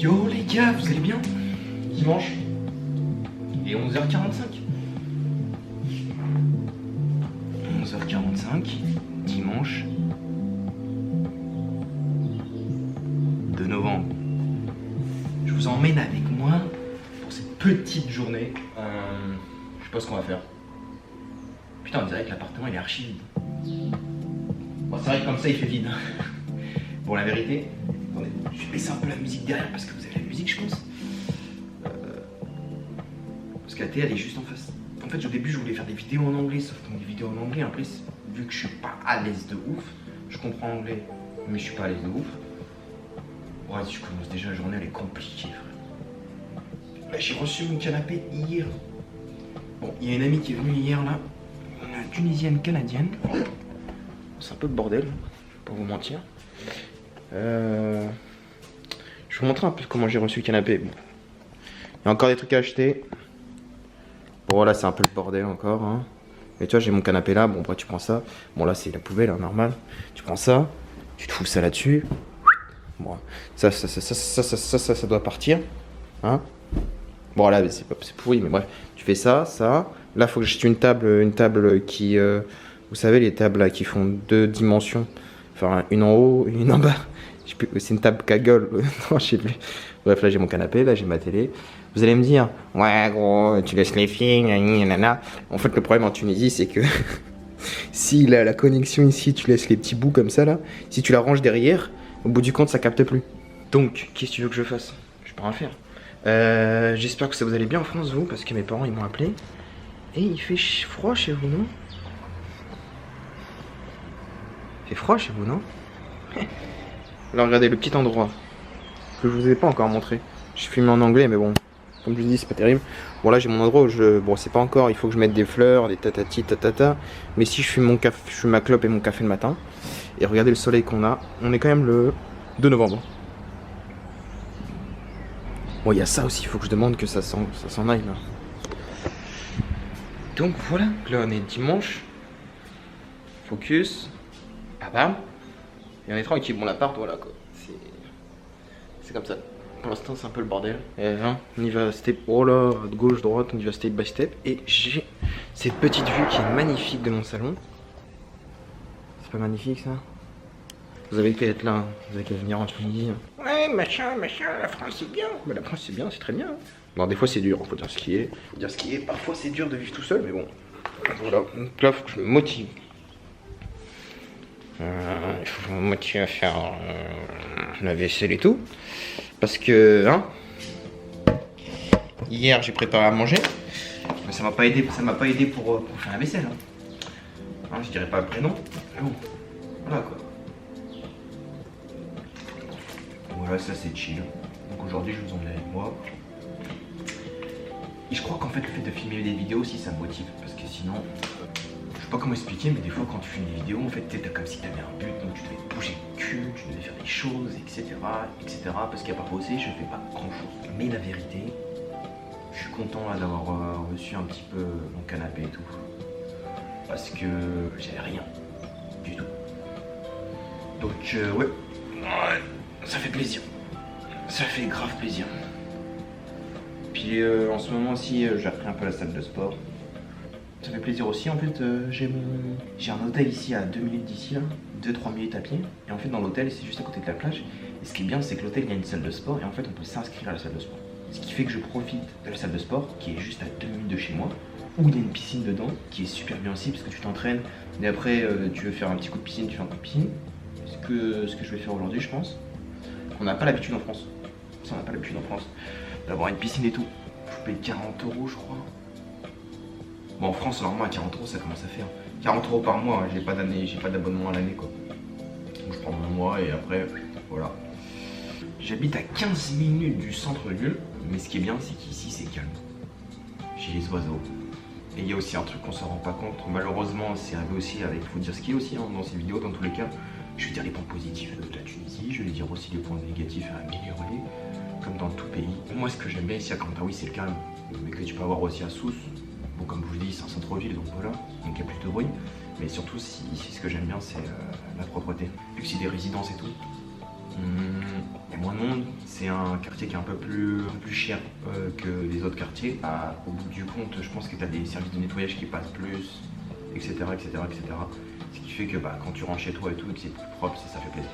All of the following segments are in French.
Yo les gars, vous allez bien? Dimanche. Il est 11h45. 11h45, dimanche 2 novembre. Je vous emmène avec moi pour cette petite journée. Je sais pas ce qu'on va faire. Putain, on dirait que l'appartement il est archi vide. Bon, c'est vrai que comme ça il fait vide. Bon, la vérité, attendez, je vais baisser un peu la musique derrière parce que vous avez la musique, je pense. Parce que la télé elle est juste en face. En fait, au début, je voulais faire des vidéos en anglais, sauf que des vidéos en anglais, après, vu que je suis pas à l'aise de ouf, je comprends anglais, mais je suis pas à l'aise de ouf. Ouais, si je commence déjà la journée, elle est compliquée, frère. Là, j'ai reçu mon canapé hier. Bon, il y a une amie qui est venue hier, là, une tunisienne canadienne. C'est un peu le bordel, pour vous mentir. Je vais vous montrer un peu comment j'ai reçu le canapé. Bon. Il y a encore des trucs à acheter. Bon là c'est un peu le bordel encore hein. Mais tu vois j'ai mon canapé là, bon après tu prends ça. Bon là c'est la poubelle hein, normal. Tu prends ça, tu te fous ça là-dessus. Bon ça doit partir hein. Bon là c'est pourri mais bref. Tu fais ça, ça. Là faut que j'achète une table qui vous savez les tables là qui font 2 dimensions. Enfin une en haut et une en bas. C'est une table cagole. Non je sais plus. Bref là j'ai mon canapé, là j'ai ma télé. Vous allez me dire, ouais gros, tu laisses les filles, nanana. En fait le problème en Tunisie c'est que si la connexion ici, tu laisses les petits bouts comme ça là, si tu la ranges derrière, au bout du compte ça capte plus. Donc, qu'est-ce que tu veux que je fasse? Je peux rien faire. J'espère que ça vous allez bien en France vous, parce que mes parents ils m'ont appelé. Et il fait froid chez vous non? Il fait froid chez vous non? Là regardez le petit endroit que je vous ai pas encore montré. Je filme en anglais mais bon. Comme je vous dis, c'est pas terrible. Bon là j'ai mon endroit où je... Bon c'est pas encore, il faut que je mette des fleurs, des tatati tatata. Mais si je fume mon café, je fume ma clope et mon café le matin. Et regardez le soleil qu'on a. On est quand même le 2 novembre. Bon il y a ça aussi, il faut que je demande que ça s'en aille là. Donc voilà, là on est dimanche. Focus. Ah bam. Et on est tranquille, bon l'appart voilà quoi. C'est comme ça. Pour l'instant c'est un peu le bordel. Et hein, on y va step, oh là, de gauche, droite, on y va step by step. Et j'ai cette petite vue qui est magnifique de mon salon. C'est pas magnifique ça? Vous avez qu'à être là, hein. Vous avez qu'à venir en Tunisie. Hein. Ouais, machin, la France c'est bien. Bah, la France c'est bien, c'est très bien. Bon, des fois c'est dur, faut dire ce qui est. Faut dire ce qui est. Parfois c'est dur de vivre tout seul, mais bon. Voilà, donc là faut que je me motive. Il faut que je me motive à faire la vaisselle et tout. Parce que, hein, hier j'ai préparé à manger, mais ça m'a pas aidé pour faire la vaisselle. Hein. Je dirais pas le prénom, mais bon, voilà quoi. Voilà, ça c'est chill. Donc aujourd'hui je vous emmène avec moi. Et je crois qu'en fait le fait de filmer des vidéos aussi ça me motive, parce que sinon, je sais pas comment expliquer, mais des fois quand tu filmes des vidéos, en fait t'as comme si t'avais un but, donc tu devais bouger le cul, tu devais faire des choses, etc. Parce qu'à part bosser, je fais pas grand chose. Mais la vérité, je suis content là d'avoir reçu un petit peu mon canapé et tout. Parce que j'avais rien du tout. Donc ouais, ça fait plaisir. Ça fait grave plaisir. Puis en ce moment aussi, j'ai repris un peu la salle de sport. Ça fait plaisir aussi, en fait, j'ai un hôtel ici à 2 minutes d'ici, là, 2-3 minutes à pied. Et en fait, dans l'hôtel, c'est juste à côté de la plage. Et ce qui est bien, c'est que l'hôtel, il y a une salle de sport. Et en fait, on peut s'inscrire à la salle de sport. Ce qui fait que je profite de la salle de sport, qui est juste à 2 minutes de chez moi. Où il y a une piscine dedans, qui est super bien aussi, parce que tu t'entraînes. Et après, tu veux faire un petit coup de piscine, tu fais un coup de piscine. Ce que je vais faire aujourd'hui, je pense. On n'a pas l'habitude en France. Ça, on n'a pas l'habitude en France. D'avoir une piscine et tout. Je paye 40 €, je crois. Bon, en France, normalement, à 40 € ça commence à faire. 40 € par mois, j'ai pas d'abonnement à l'année, quoi. Donc, je prends mon mois et après, voilà. J'habite à 15 minutes du centre-ville, mais ce qui est bien, c'est qu'ici, c'est calme. J'ai les oiseaux. Et il y a aussi un truc qu'on se rend pas compte. Malheureusement, c'est arrivé aussi avec, faut dire ce qui est aussi, hein, dans ces vidéos, dans tous les cas. Je vais dire les points positifs de la Tunisie, je vais dire aussi les points négatifs à améliorer, comme dans tout pays. Moi, ce que j'aime bien ici à Kantaoui, c'est le calme, mais que tu peux avoir aussi à Sousse. Bon, comme je vous dis, c'est un centre-ville, donc voilà, donc il y a plus de bruit. Mais surtout, ici, ce que j'aime bien, c'est la propreté. Vu que c'est des résidences et tout, Il y a moins de monde, c'est un quartier qui est un peu plus cher que les autres quartiers. Au bout du compte, je pense que tu as des services de nettoyage qui passent plus, etc. Ce qui fait que quand tu rentres chez toi et tout, que c'est plus propre, ça fait plaisir.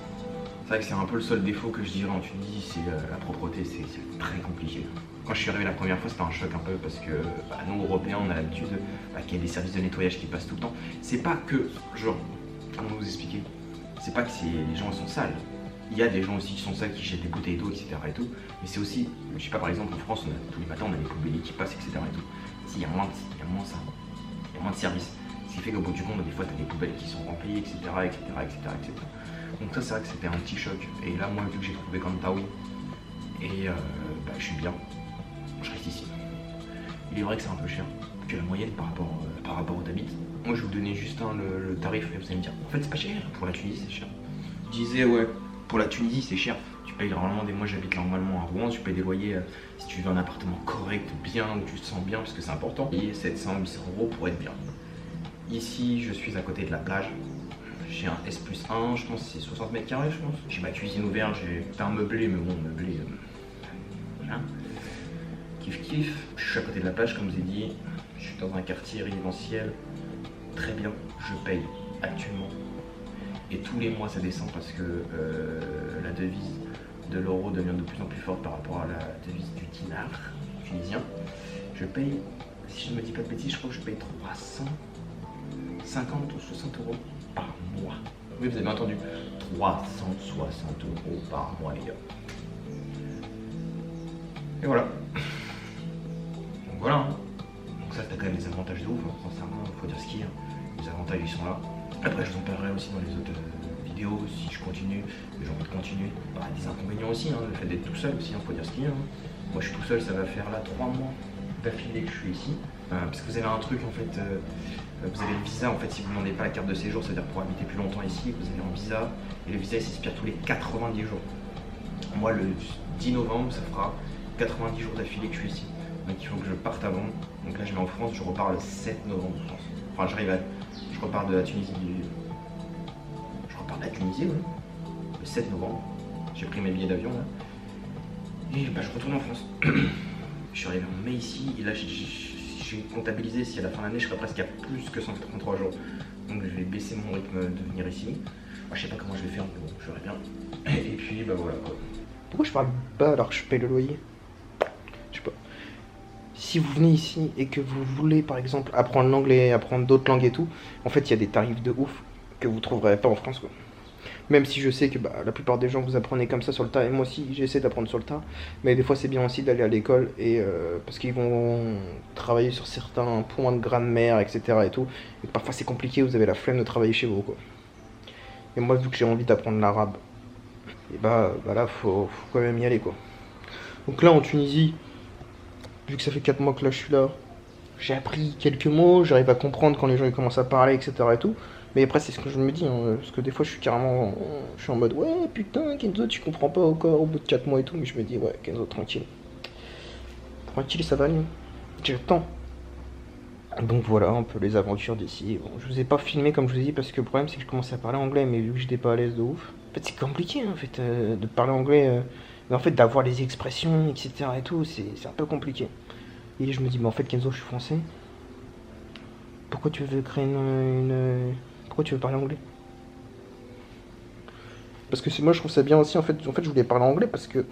C'est vrai que c'est un peu le seul défaut que je dirais en Tunisie, c'est la propreté, c'est très compliqué. Quand je suis arrivé la première fois, c'était un choc un peu parce que nous, Européens, on a l'habitude qu'il y ait des services de nettoyage qui passent tout le temps. C'est pas que, genre, comment vous expliquer, c'est pas que les gens sont sales. Il y a des gens aussi qui sont sales, qui jettent des bouteilles d'eau, etc. et tout. Mais c'est aussi, je sais pas, par exemple en France, tous les matins, on a des poubelles qui passent, etc. et tout. Ici, il y a moins ça. Il y a moins de services. Ce qui fait qu'au bout du compte, des fois, tu as des poubelles qui sont remplies, etc. Donc ça, c'est vrai que c'était un petit choc. Et là, moi, vu que j'ai trouvé Kantaoui, et je suis bien, je reste ici. Il est vrai que c'est un peu cher, que la moyenne par rapport où t'habites. Moi, je vais vous donner juste le tarif, et vous allez me dire, en fait, c'est pas cher, pour la Tunisie, c'est cher. Je disais, ouais, pour la Tunisie, c'est cher. Tu payes normalement moi, j'habite normalement à Rouen, tu payes des loyers, si tu veux un appartement correct, bien, où tu te sens bien, parce que c'est important, payer 700-800 € pour être bien. Ici, je suis à côté de la plage. J'ai un S+1, je pense que c'est 60 mètres carrés, je pense. J'ai ma cuisine ouverte, j'ai un meublé, mais bon, meublé, voilà. Kiff. Je suis à côté de la plage, comme je vous ai dit. Je suis dans un quartier résidentiel. Très bien, je paye actuellement. Et tous les mois, ça descend parce que la devise de l'euro devient de plus en plus forte par rapport à la devise du dinar tunisien. Je paye, si je ne me dis pas de bêtises, je crois que je paye 350 ou 60 € par mois. Oui, vous avez entendu, 360 € par mois, les gars. Et voilà. Donc voilà. Hein. Donc ça, t'as quand même des avantages de ouf, hein. Sincèrement, faut dire ce qu'il y a. Les avantages, ils sont là. Après, je vous en parlerai aussi dans les autres vidéos, si je continue, j'ai envie de continuer. Des inconvénients aussi, hein, le fait d'être tout seul aussi, faut dire ce qu'il y a. Hein. Moi, je suis tout seul, ça va faire là 3 mois d'affilée que je suis ici. Parce que vous avez un truc, en fait, vous avez le visa, en fait, si vous ne demandez pas la carte de séjour, c'est-à-dire pour habiter plus longtemps ici, vous avez un visa, et le visa, il s'expire tous les 90 jours. Moi, le 10 novembre, ça fera 90 jours d'affilée que je suis ici. Donc il faut que je parte avant. Donc là, je vais en France, je repars le 7 novembre, je pense. Enfin, je repars de la Tunisie. Je repars de la Tunisie, ouais. Le 7 novembre. J'ai pris mes billets d'avion, là. Et je retourne en France. Je suis arrivé en mai ici, et là, j'ai comptabilisé si à la fin de l'année, je serai presque à plus que 183 jours. Donc je vais baisser mon rythme de venir ici. Je sais pas comment je vais faire, mais bon, je verrai bien. Et puis, voilà, quoi. Pourquoi je parle bas alors que je paye le loyer? Je sais pas. Si vous venez ici et que vous voulez par exemple apprendre l'anglais, apprendre d'autres langues et tout, en fait il y a des tarifs de ouf que vous trouverez pas en France, quoi. Même si je sais que la plupart des gens vous apprenez comme ça sur le tas, et moi aussi j'essaie d'apprendre sur le tas, mais des fois c'est bien aussi d'aller à l'école et parce qu'ils vont travailler sur certains points de grammaire, etc. et tout, et parfois c'est compliqué, vous avez la flemme de travailler chez vous, quoi. Et moi vu que j'ai envie d'apprendre l'arabe, et là faut quand même y aller, quoi. Donc là en Tunisie, vu que ça fait 4 mois que là je suis là, j'ai appris quelques mots, j'arrive à comprendre quand les gens ils commencent à parler, etc. et tout. Mais après, c'est ce que je me dis, hein, parce que des fois je suis en mode ouais, putain, Kenzo, tu comprends pas encore au bout de 4 mois et tout. Mais je me dis, ouais, Kenzo, tranquille. Tranquille, ça va aller. J'ai le temps. Donc voilà un peu les aventures d'ici. Bon, je vous ai pas filmé comme je vous ai dit parce que le problème c'est que je commençais à parler anglais, mais vu que j'étais pas à l'aise de ouf. En fait, c'est compliqué en fait de parler anglais, mais en fait d'avoir les expressions, etc. et tout, c'est un peu compliqué. Et je me dis, mais en fait, Kenzo, je suis français. Pourquoi tu veux créer Pourquoi tu veux parler anglais? Parce que moi, je trouve ça bien aussi. En fait, je voulais parler anglais parce que.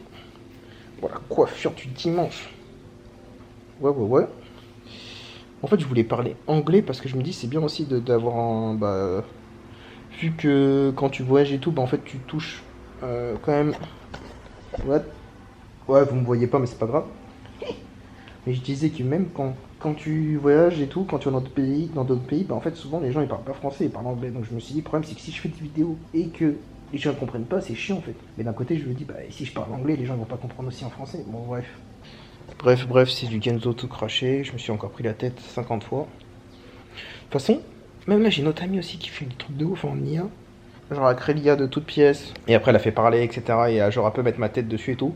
Voilà, coiffure du dimanche. Ouais. En fait, je voulais parler anglais parce que je me dis, c'est bien aussi d'avoir un. Vu que quand tu voyages et tout, en fait, tu touches quand même. Ouais, vous me voyez pas, mais c'est pas grave. Mais je disais que même quand tu voyages et tout, quand tu vas dans d'autres pays, en fait souvent les gens ils parlent pas français, ils parlent anglais. Donc je me suis dit, le problème c'est que si je fais des vidéos et que les gens ne comprennent pas, c'est chiant en fait. Mais d'un côté je me dis, si je parle anglais, les gens vont pas comprendre aussi en français. Bon bref, c'est du Kenzo tout craché, je me suis encore pris la tête 50 fois. De toute façon, même là j'ai une autre amie aussi qui fait des trucs de ouf en IA. Genre elle crée l'IA de toutes pièces, et après elle a fait parler, etc. Et genre elle peut mettre ma tête dessus et tout.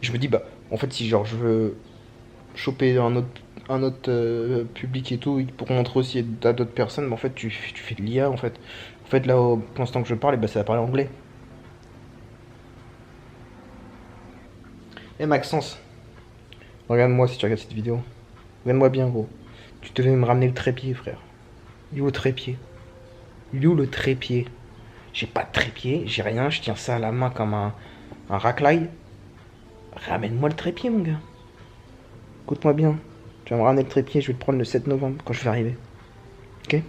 Je me dis, en fait si genre je veux choper un autre public et tout pour montrer aussi à d'autres personnes, mais en fait tu fais de l'IA en fait. En fait là pour l'instant que je parle, ça va parler anglais. Eh Maxence, regarde-moi si tu regardes cette vidéo. Regarde-moi bien, gros. Tu devais me ramener le trépied, frère. Il est où le trépied? Il est où le trépied? J'ai pas de trépied, j'ai rien, je tiens ça à la main comme un raclaille. Ramène-moi le trépied, mon gars. Écoute-moi bien. Tu vas me ramener le trépied, je vais le prendre le 7 novembre quand je vais arriver. Ok?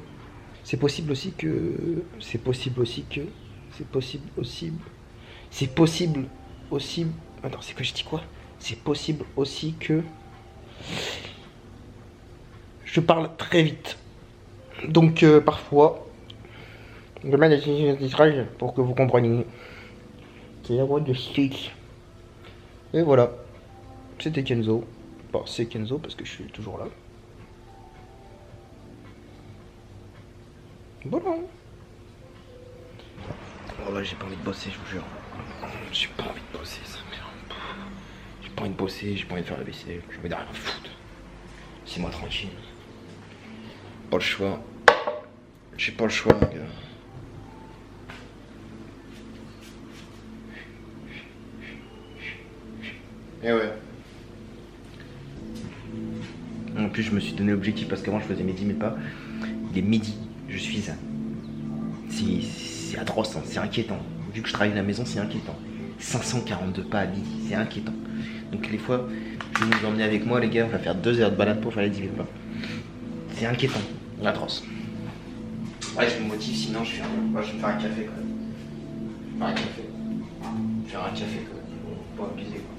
C'est possible aussi que. C'est possible aussi que. C'est possible aussi. C'est possible aussi. Attends, c'est que je dis quoi? C'est possible aussi que. Je parle très vite. Donc parfois, je mets des sous-titrages pour que vous compreniez. C'est la voix de Stitch. Et voilà. C'était Kenzo. Bon, c'est Kenzo parce que je suis toujours là. Voilà. Oh là, j'ai pas envie de bosser, je vous jure. J'ai pas envie de bosser, ça merde. J'ai pas envie de bosser, j'ai pas envie de faire la vaisselle, j'ai envie de rien foutre. Laissez-moi tranquille. Pas le choix. J'ai pas le choix, les gars. Et ouais. En plus, je me suis donné l'objectif parce qu'avant, je faisais mes 10 000 pas. Il est midi, je suis à. C'est atroce, hein, c'est inquiétant. Vu que je travaille à la maison, c'est inquiétant. 542 pas à midi, c'est inquiétant. Donc, les fois, je vais vous emmener avec moi, les gars. On va faire 2 heures de balade pour faire les 10 000 pas. C'est inquiétant, atroce. Ouais, je me motive, sinon je vais me faire un café quand même. Je vais me faire un café. Je vais faire un café quand même. Faut pas abuser quoi.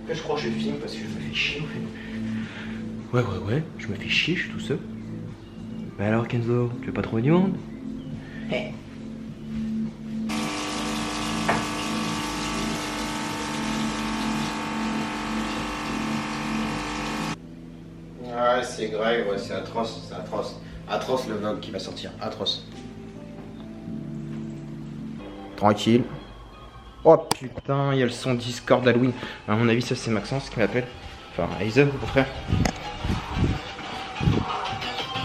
Là, je crois que je filme parce que je me fais chier en fait. Ouais, je me fais chier, je suis tout seul. Mais alors Kenzo, tu veux pas trouver du monde? Hey. Ouais, c'est grave, ouais, c'est atroce, c'est atroce. Atroce le vlog qui va sortir, atroce. Tranquille. Oh putain, il y a le son Discord d'Halloween. À mon avis, ça c'est Maxence qui m'appelle. Enfin, Aizen, mon frère.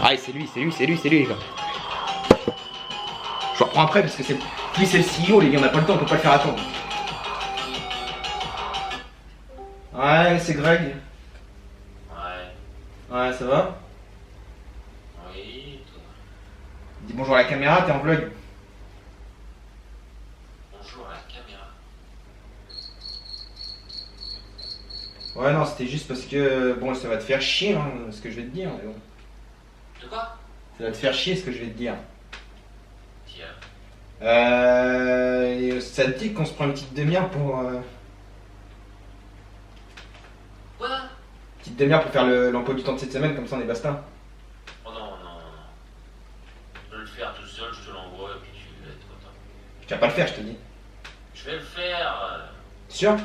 Ah, c'est lui, les gars. Je reprends après parce que c'est. Lui, c'est le CEO, les gars, on n'a pas le temps, on peut pas le faire attendre. Ouais, c'est Greg. Ouais, ça va? Oui, toi. Dis bonjour à la caméra, t'es en vlog. Bonjour à la caméra. Ouais, non, c'était juste parce que. Bon, ça va te faire chier, hein, ce que je vais te dire. Mais bon. De quoi? Ça va te faire chier ce que je vais te dire. Tiens. Ça te dit qu'on se prend une petite demi-heure pour. Quoi? Petite demi-heure pour faire l'emploi du temps de cette semaine, comme ça on est basta. Oh non, non, non. Je vais le faire tout seul, je te l'envoie et puis tu vas être content. Tu vas pas le faire, je te dis. Je vais le faire. Sûr?